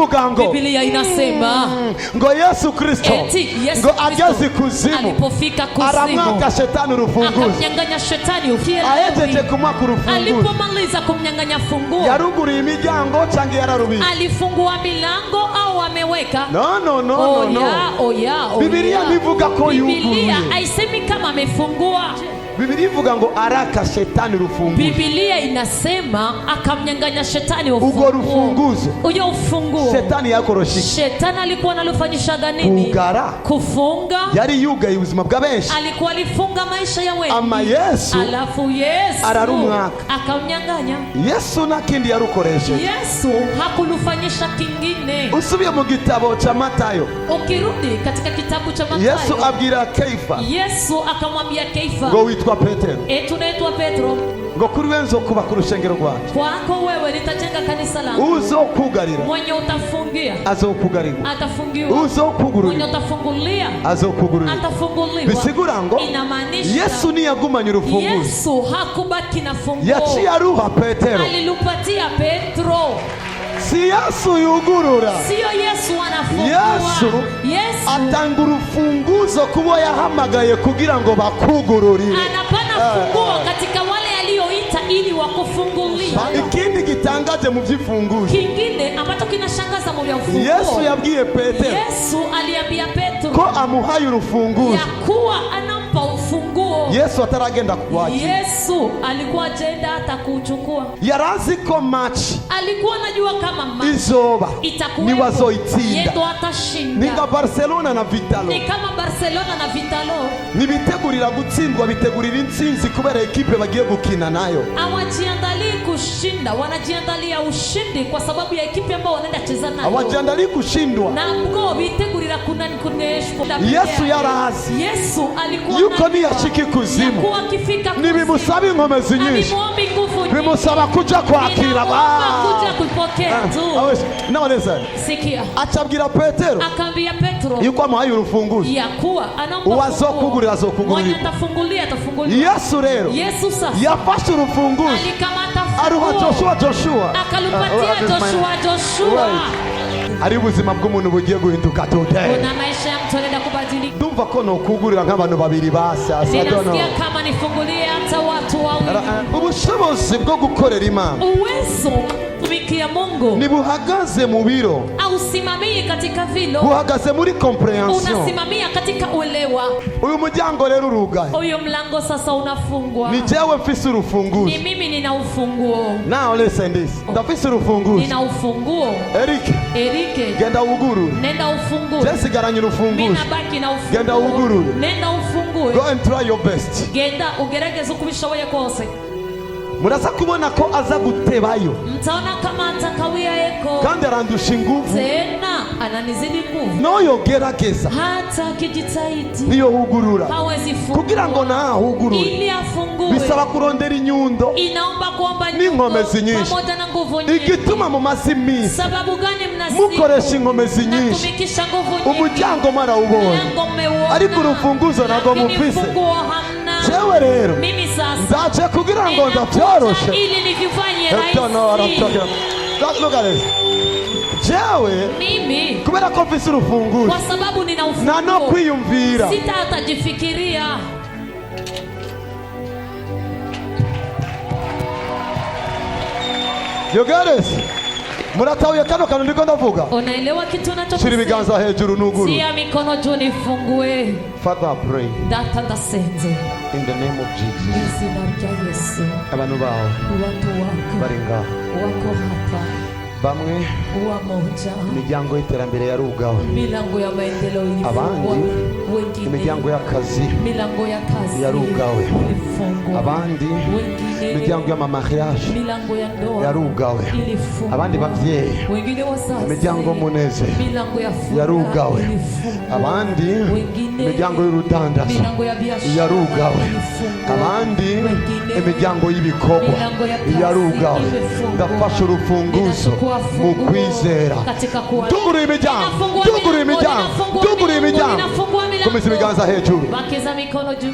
ivuga ngo Biblia inasema ngo Yesu Kristo ngo ageze kuzimu alipofika kuzimu aramwaka shetani urufunguzo akamnyang'anya shetani ufunguzo ahejeje kumwaka urufunguzo alipomaliza kumnyang'anya funguo yaruguriye imiryango cyangwa yararubika alifungua milango au ameweka no Biblia bivuga ko yuguruye Biblia haisemi kama amefungua Biblia ivuga ngo araka shetani urufunguzo Biblia inasema akamnyang'anya shetani ufunguzo ugo rufunguzo uyo ufunguo shetani yakoroshika shetani alikuwa analofanyisha nini kufunga yari yugaye ubuzima bwa benshi alikuwa alifunga maisha ya wengi ama Yesu alafu Yesu ararumwaka akamnyang'anya Yesu nakindi yarukoreshe Yesu hakulufanyisha kingine usubiye mu gitabo cha Matayo ukirudi katika kitabu cha Matayo Yesu abwira Kaifa Yesu akamwambia Kaifa ngo witwa Petero tunaitwa Petro ngo kuri wenzo kuba ku rushengero rwacu kwako wewe nitajenga kanisa langu uzokugarira mwenye utafungia azokugarirwa atafungiwa uzokugurura mwenye utafungulia azokugurura atafunguliwa bisigura ngo inamaanisha Yesu niyagumanye urufunguzo Yesu hakubaki na funguo yaciye aruha Petero alilupatia Petro si Yesu yugurura sio Yesu anafungua Yesu atanga urufunguzo kubo yahamagaye kugira ngo bakugururire anapana funguo katika wale alioita ili wakufungulie ikindi gitangaje mu byifunguzo kingine ambacho kinashangaza mu byifunguzo Yesu yabwiye Petero Yesu aliambia Petro ko amuhaye urufunguzo ya kuwa anampa ufunguo Yesu ataragenda kuwakira Yesu alikuwa ajenda atakuchukua yarazi ko match alikuwa anajua kama match izoba itakuwa ni wazoitinda yeto atashinda ninga Barcelona na Vitalo ni kama Barcelona na Vitalo nibitegurira gutsindwa bitegurira intsinzi kubera ekipe bagiye gukina nayo awajiandalia kushinda wanajiandalia ushindi kwa sababu ya ekipe ambao wanaenda cheza nayo awajiandalia kushindwa na mgo bitegurira kuneshwa Yesu yarazi Yesu alikuwa yuko ni yashiki kuzimu nibimusaba inkomezi nyinshi bimusaba kuja kwakira kuja kupokea tu nawaleza sikia acabwira Petero akambia Petro yuko amuhaye urufunguzo ya kuwa anampa uwazokugurira azokugurira atafungulia atafungulia Yesu rero Yesu sasa yafashe urufunguzo alikamata aruha Joshua akalupatia Joshua ari ubuzima bw'umuntu bugiye guhinduka today kuna maisha ya mtu anaenda kubadilika ndumva ko no kugurira nk'abantu babiri basa nasikia kama nifungulie hata watu wawili ubushobozi bwo gukorera Imana uwezo kutumikia Mungu ni buhagaze mu biro au simamie katika vilo buhagaze muri comprehension unasimamia katika uelewa uyu muryango rero urugaye uyu mlango sasa unafungwa ni jewe mfise urufunguzo ni mimi nina ufunguo now listen this ndafise urufunguzo nina ufunguo Eric genda ugurure nenda ufungue Jesse garanye urufunguzo mimi nabaki na ufunguo genda ugurure nenda ufungue go and try your best genda ugerageze kubishoboye kose muraza kubona ko aza gutebayo mtaona kama atakawia eko kandi arandusha inguvu tena ananizidi nguvu noyo gerageza hata kijitahidi niyo hugurura hawezi fungua kugira ngo hugurure ili afungue bisaba kurondera inyundo inaomba kuomba n'inkomezi nyinshi pamoja na nguvu nyingi igituma mu mazimi sababu gani mnasimu mukoresha inkomezi nyinshi natumikisha nguvu nyingi umuryango mara ubonye ariko urufunguzo nago mufise jewe rero nzace kugira ngo ndavyoroshe ili nikifanye rahisi look at this jewe mimi kubera ko mfise urufunguzo kwa sababu nina ufunguo na no kwiyumvira sita hatajifikiria you get it muratahuye kano kantu ndiko ndavuga unaelewa kitu ninachosema shira ibiganza hejuru nuguru sia mikono juu nifungue Father I pray data ndasenze in the name of Jesus izina rya Yesu abantu bawe watu wako bari ngaho wako hapa bamwe wamoja imiryango y'iterambere yarugawe milango ya maendeleo ilifungwa wengine imiryango y'akazi milango ya kazi yarugawe ilifungwa abandi wengine imiryango y'amamariage milango ya ndoa yarugawe ilifungwa abandi bavyeyi wengine wazazi imiryango muneze milango ya furaha yarugawe abandi imiryango y'urudandazwa milango ya biashara yarugawe abandi imiryango y'ibikorwa yarugawe ndafasha urufunguzo mu kwizera tugura imiryango komeza ibiganza hejuru bakiza mikono juu